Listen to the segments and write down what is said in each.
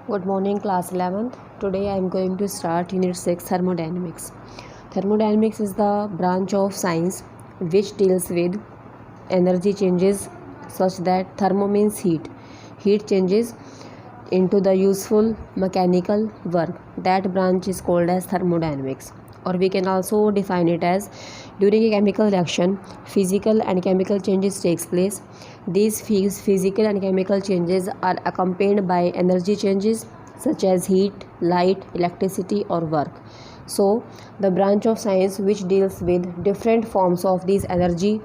Good morning, class 11th. Today I am going to start Unit 6 Thermodynamics. Thermodynamics is the branch of science which deals with energy changes such that thermo means heat. Heat changes into the useful mechanical work. That branch is called as thermodynamics, or we can also define it as during a chemical reaction physical and chemical changes takes place. These physical and chemical changes are accompanied by energy changes such as heat, light, electricity or work. So the branch of science which deals with different forms of these energy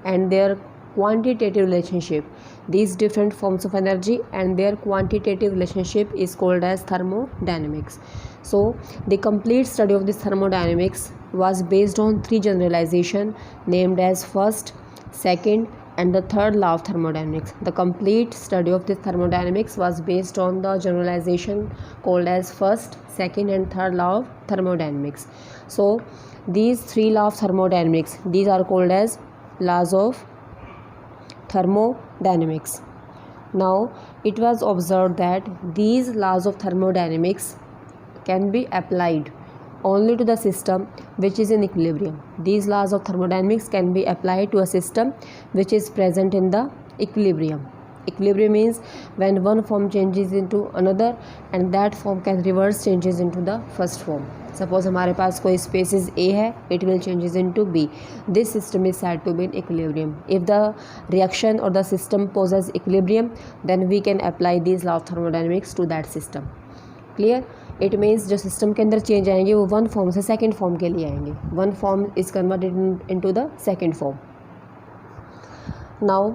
and their quantitative relationship, these different forms of energy and their quantitative relationship is called as thermodynamics. So the complete study of this thermodynamics was based on three generalization named as first, second and the third law of thermodynamics. The complete study of this thermodynamics was based on the generalization called as first, second and third law of thermodynamics. So these three laws of thermodynamics, these are called as laws of thermodynamics. Now it was observed that these laws of thermodynamics can be applied only to the system which is in equilibrium. These laws of thermodynamics can be applied to a system which is present in the equilibrium. Equilibrium means when one form changes into another and that form can reverse changes into the first form. Suppose हमारे पास कोई species A है, it will changes into B. This system is said to be in equilibrium. If the reaction or the system possesses equilibrium, then we can apply these law of thermodynamics to that system. Clear? It means जो system के अंदर change आएंगे वो one form से second form के लिए आएंगे. One form is converted into the second form. Now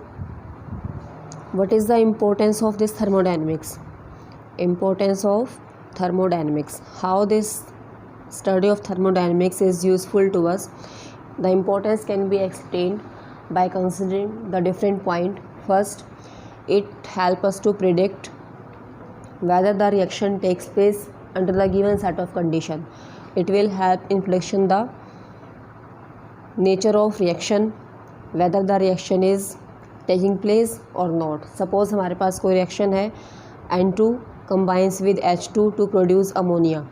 what is the importance of this thermodynamics? Importance of thermodynamics, how this study of thermodynamics is useful to us. The importance can be explained by considering the different point. First, it helps us to predict whether the reaction takes place under the given set of condition. It will help in prediction the nature of reaction, whether the reaction is taking place or not. Suppose हमारे पास कोई reaction है, N2 combines with H2 to produce ammonia.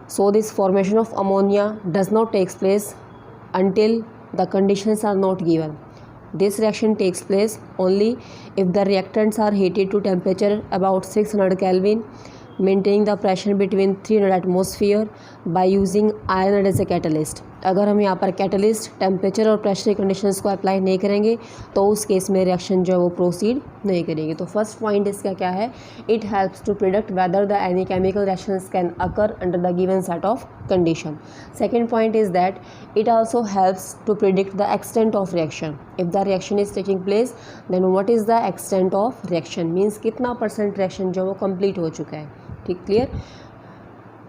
So this formation of ammonia does not take place until the conditions are not given. This reaction takes place only if the reactants are heated to temperature about 600 Kelvin, maintaining the pressure between 300 atmosphere by using iron as a catalyst. अगर हम यहाँ पर catalyst temperature और pressure conditions को apply नहीं करेंगे तो उस केस में रिएक्शन जो है वो प्रोसीड नहीं करेगी. तो फर्स्ट पॉइंट इसका क्या है? It helps to predict whether the any chemical reactions can occur under the given set of condition. Second point is that it also helps to predict the extent of reaction. If the reaction is taking place then what is the extent of reaction, means कितना percent reaction जो वो complete हो चुका है. ठीक, clear?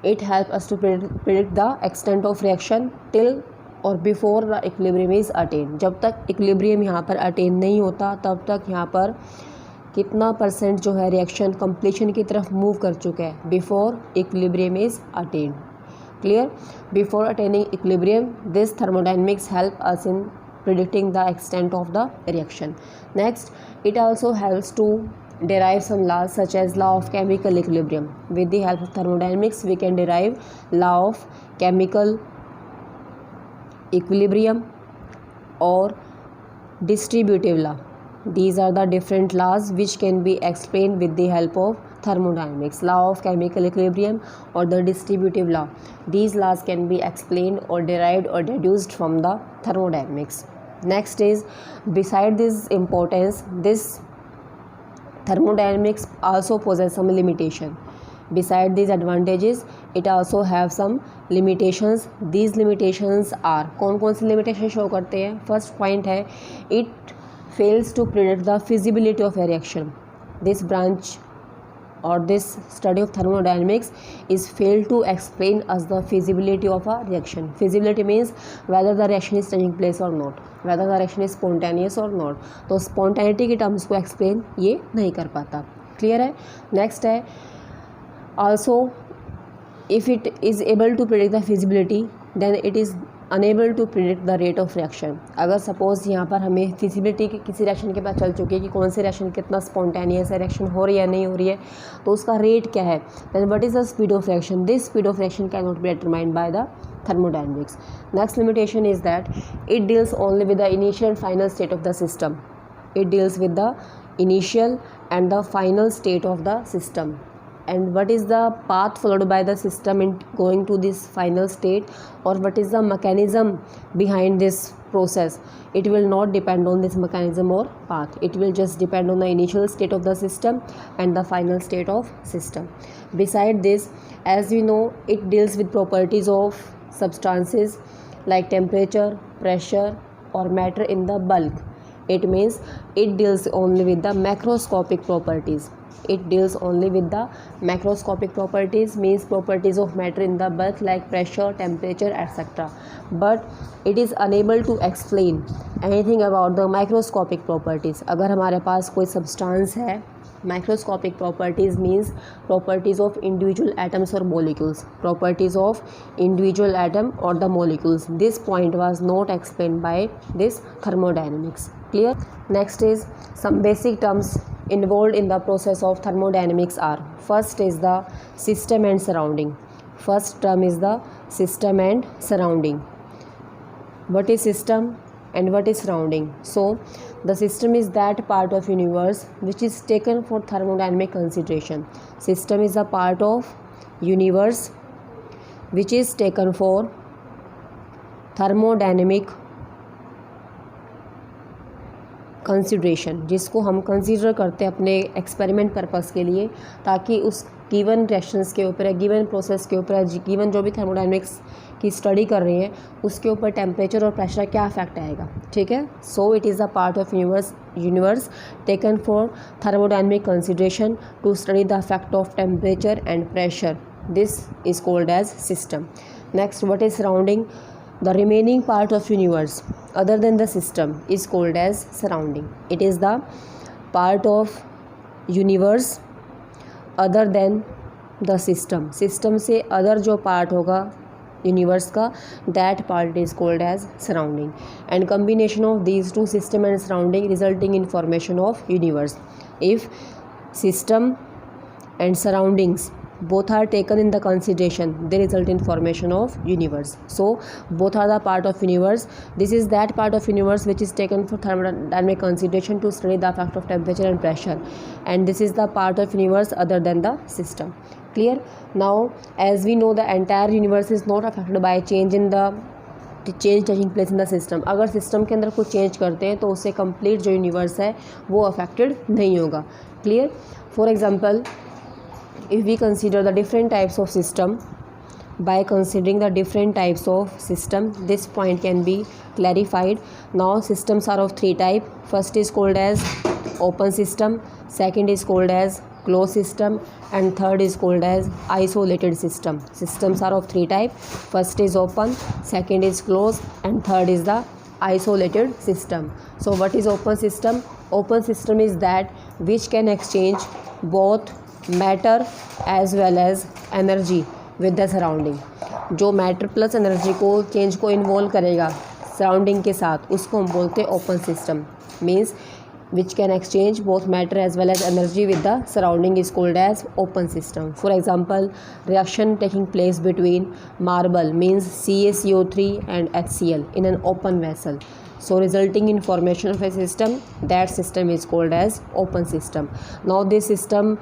It helps us to predict the extent of reaction till or before the equilibrium is attained. जब तक equilibrium यहाँ पर attain नहीं होता तब तक यहाँ पर कितना परसेंट जो है रिएक्शन completion की तरफ मूव कर चुका है before equilibrium is attained. Clear? Before attaining equilibrium, this thermodynamics help us in predicting the extent of the reaction. Next, it also helps to derive some laws such as law of chemical equilibrium. With the help of thermodynamics we can derive law of chemical equilibrium or distributive law. These are the different laws which can be explained with the help of thermodynamics. Law of chemical equilibrium or the distributive law, these laws can be explained or derived or deduced from the thermodynamics. Next is, beside this importance, this thermodynamics also possess some limitation. Beside these advantages, it also have some limitations. These limitations are, कौन कौन से limitation show करते हैं? First point है, it fails to predict the feasibility of a reaction. This branch or this study of thermodynamics is failed to explain us the feasibility of a reaction. Feasibility means whether the reaction is taking place or not, whether the reaction is spontaneous or not. तो spontaneity की terms को explain ये नहीं कर पाता. Clear है? Next है, also if it is able to predict the feasibility, then it is enable to predict the rate of reaction. अगर सपोज़ यहाँ पर हमें फिजिबिलिटी की किसी रिएक्शन के पता चल चुकी है कि कौन से रिएक्शन कितना स्पॉन्टेनियस है, रिएक्शन हो रही है या नहीं हो रही है, तो उसका रेट क्या है, then what is the speed of reaction, this speed of reaction can not be determined by the thermodynamics. Next limitation is that it deals only with the initial and final state of the system. It deals with the initial and the final state of the system. And what is the path followed by the system in going to this final state, or what is the mechanism behind this process? It will not depend on this mechanism or path. It will just depend on the initial state of the system and the final state of system. Beside this, as we know, it deals with properties of substances like temperature, pressure or matter in the bulk. It means it deals only with the macroscopic properties. It deals only with the macroscopic properties, means properties of matter in the bulk like pressure, temperature, etc. But it is unable to explain anything about the microscopic properties. अगर हमारे पास कोई substance है, microscopic properties means properties of individual atoms or molecules, properties of individual atom or the molecules. This point was not explained by this thermodynamics. Clear? Next is some basic terms involved in the process of thermodynamics are: first is the system and surrounding. First term is the system and surrounding. What is system and what is surrounding? So the system is that part of universe which is taken for thermodynamic consideration. System is a part of universe which is taken for thermodynamic consideration, जिसको हम consider करते हैं अपने experiment purpose के लिए, ताकि उस given reactions के ऊपर, गिवन प्रोसेस के ऊपर, गिवन जो भी थर्मोडायनेमिक्स की स्टडी कर रही है उसके ऊपर टेम्परेचर और प्रेशर क्या इफेक्ट आएगा. ठीक है. So it is a part of universe taken for thermodynamic consideration to study the effect of temperature and pressure. This is called as system. Next, what is surrounding? The remaining part of universe other than the system is called as surrounding. It is the part of universe other than the system. System से other जो part होगा universe का, that part is called as surrounding. And combination of these two, system and surrounding, resulting in formation of universe. If system and surroundings both are taken in the consideration, they result in formation of universe. So both are the part of universe. This is that part of universe which is taken for thermodynamic consideration to study the effect of temperature and pressure, and this is the part of universe other than the system. Clear? Now as we know, the entire universe is not affected by change in the change taking place in the system. अगर system के अंदर कुछ change करते हैं तो उससे complete जो universe है वो अफेक्टेड नहीं होगा. Clear? For example, if we consider the different types of system, by considering the different types of system, this point can be clarified. Now systems are of three type. First is called as open system, second is called as closed system, and third is called as isolated system. Systems are of three type. First is open, second is closed, and third is the isolated system. So what is open system? Open system is that which can exchange both matter as well as energy with the surrounding. जो matter plus energy को change को involve करेगा surrounding के साथ, उसको हम बोलते हैं open system. Means which can exchange both matter as well as energy with the surrounding is called as open system. For example, reaction taking place between marble means CaCO3 and HCl in an open vessel. So resulting in formation of a system, that system is called as open system. Now this system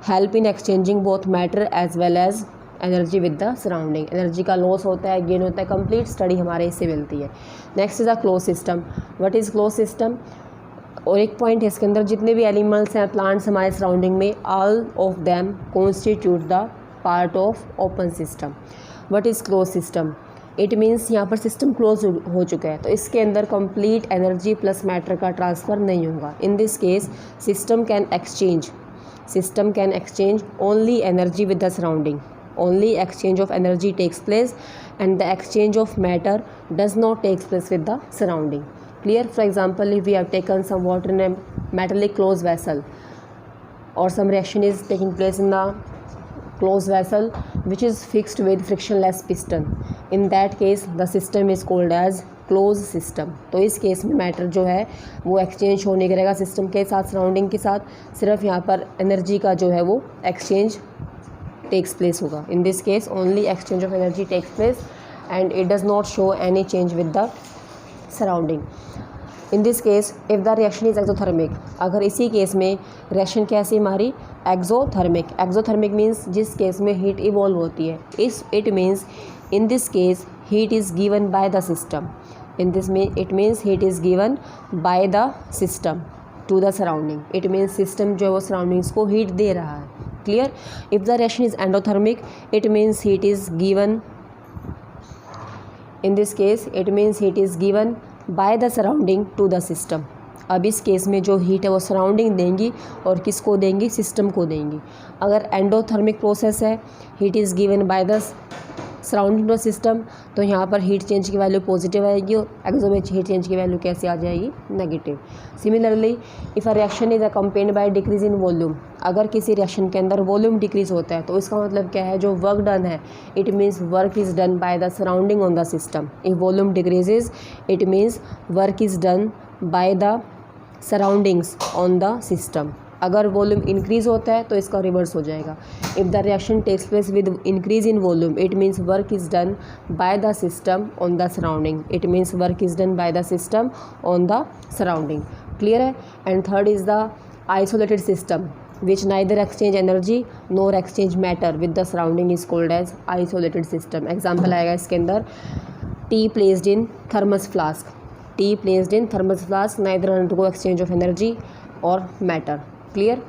help in exchanging both matter as well as energy with the surrounding. Energy का loss होता है, gain होता है, complete study हमारे इससे मिलती है. Next is a close system. What is close system? और एक पॉइंट है इसके अंदर, जितने भी एनिमल्स हैं, प्लांट्स हमारे सराउंडिंग में, all of them constitute the part of open system. What is close system? It means यहाँ पर सिस्टम क्लोज हो चुका है तो इसके अंदर कंप्लीट एनर्जी प्लस मैटर का ट्रांसफ़र नहीं होगा. In this case system can exchange only energy with the surrounding. Only exchange of energy takes place and the exchange of matter does not take place with the surrounding. Clear? For example, if we have taken some water in a metallic closed vessel, or some reaction is taking place in the closed vessel which is fixed with frictionless piston, in that case the system is called as close system. तो इस case में matter जो है वो exchange होने करेगा system के साथ, सराउंडिंग के साथ, सिर्फ यहाँ पर एनर्जी का जो है वो एक्सचेंज टेक्स प्लेस होगा। In this case only exchange of energy takes place and it does not show any change with the surrounding. In this case if the reaction is exothermic, अगर इसी case में reaction कैसी हमारी exothermic, exothermic means जिस case में heat evolve होती है, it means in this case heat is given by the system, it means heat is given by the system to the surrounding, it means system जो है वो surroundings को heat दे रहा है। clear? if the reaction is endothermic it means heat is given, in this case it means heat is given by the surrounding to the system। अब इस case में जो हीट है वो सराउंडिंग देंगी और किसको देंगी, सिस्टम को देंगी। अगर एंडोथर्मिक प्रोसेस है, heat is given by the surrounding to system, तो यहाँ पर हीट चेंज की वैल्यू पॉजिटिव आएगी और एक्सो में हीट चेंज की वैल्यू कैसे आ जाएगी, negative. Similarly if a reaction is accompanied by decrease in volume, अगर किसी रिएक्शन के अंदर वॉल्यूम डिक्रीज होता है तो इसका मतलब क्या है, जो वर्क डन है it means work is done by the surrounding on the system. If volume decreases it means work is done by the surroundings on the system. अगर वॉल्यूम इंक्रीज़ होता है तो इसका रिवर्स हो जाएगा। If the reaction takes place with increase in volume it means work is done by the system on the surrounding, it means work is done by the system on the surrounding. Clear है? And third is the isolated system which neither exchange energy nor exchange matter with the surrounding is called as isolated system। Example आएगा इसके अंदर, T placed in thermos flask, T placed in thermos flask neither undergo exchange of energy or matter। Clear?